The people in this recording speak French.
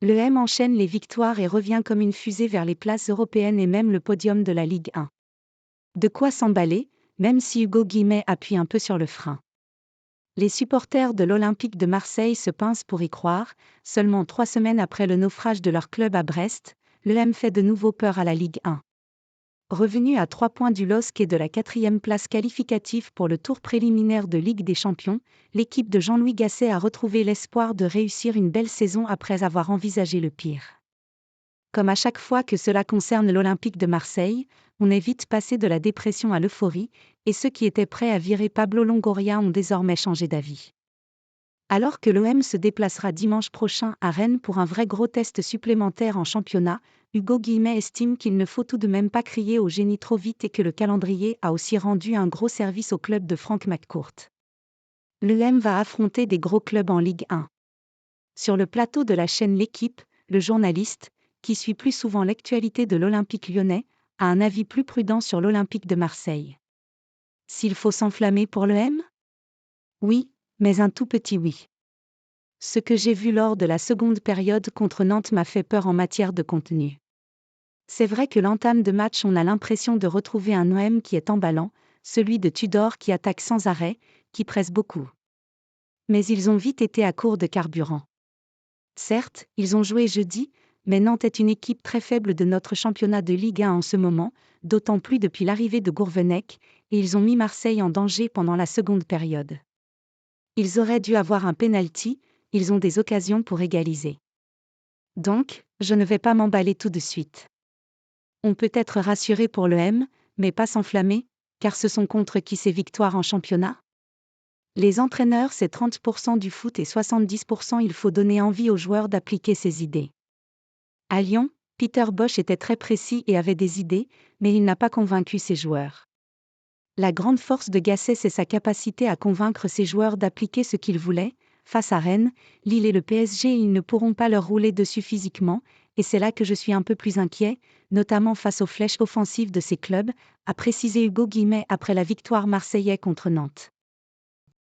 L'EM enchaîne les victoires et revient comme une fusée vers les places européennes et même le podium de la Ligue 1. De quoi s'emballer, même si Hugo Guillemette appuie un peu sur le frein. Les supporters de l'Olympique de Marseille se pincent pour y croire, seulement 3 semaines après le naufrage de leur club à Brest, l'EM fait de nouveau peur à la Ligue 1. Revenu à 3 points du LOSC et de la 4e place qualificative pour le tour préliminaire de Ligue des Champions, l'équipe de Jean-Louis Gasset a retrouvé l'espoir de réussir une belle saison après avoir envisagé le pire. Comme à chaque fois que cela concerne l'Olympique de Marseille, on est vite passé de la dépression à l'euphorie, et ceux qui étaient prêts à virer Pablo Longoria ont désormais changé d'avis. Alors que l'OM se déplacera dimanche prochain à Rennes pour un vrai gros test supplémentaire en championnat, Hugo Guillemette estime qu'il ne faut tout de même pas crier au génie trop vite et que le calendrier a aussi rendu un gros service au club de Frank McCourt. L'OM va affronter des gros clubs en Ligue 1. Sur le plateau de la chaîne L'Équipe, le journaliste, qui suit plus souvent l'actualité de l'Olympique lyonnais, a un avis plus prudent sur l'Olympique de Marseille. S'il faut s'enflammer pour l'OM ? Oui, mais un tout petit oui. Ce que j'ai vu lors de la seconde période contre Nantes m'a fait peur en matière de contenu. C'est vrai que l'entame de match, on a l'impression de retrouver un OM qui est emballant, celui de Tudor qui attaque sans arrêt, qui presse beaucoup. Mais ils ont vite été à court de carburant. Certes, ils ont joué jeudi, mais Nantes est une équipe très faible de notre championnat de Ligue 1 en ce moment, d'autant plus depuis l'arrivée de Gourvenec, et ils ont mis Marseille en danger pendant la seconde période. Ils auraient dû avoir un penalty, ils ont des occasions pour égaliser. Donc, je ne vais pas m'emballer tout de suite. On peut être rassuré pour l'OM, mais pas s'enflammer, car ce sont contre qui ces victoires en championnat ? Les entraîneurs, c'est 30% du foot et 70% il faut donner envie aux joueurs d'appliquer ces idées. À Lyon, Peter Bosz était très précis et avait des idées, mais il n'a pas convaincu ses joueurs. La grande force de Gasset, c'est sa capacité à convaincre ses joueurs d'appliquer ce qu'ils voulaient. Face à Rennes, Lille et le PSG, ils ne pourront pas leur rouler dessus physiquement, et c'est là que je suis un peu plus inquiet, notamment face aux flèches offensives de ces clubs, a précisé Hugo Guillemette après la victoire marseillaise contre Nantes.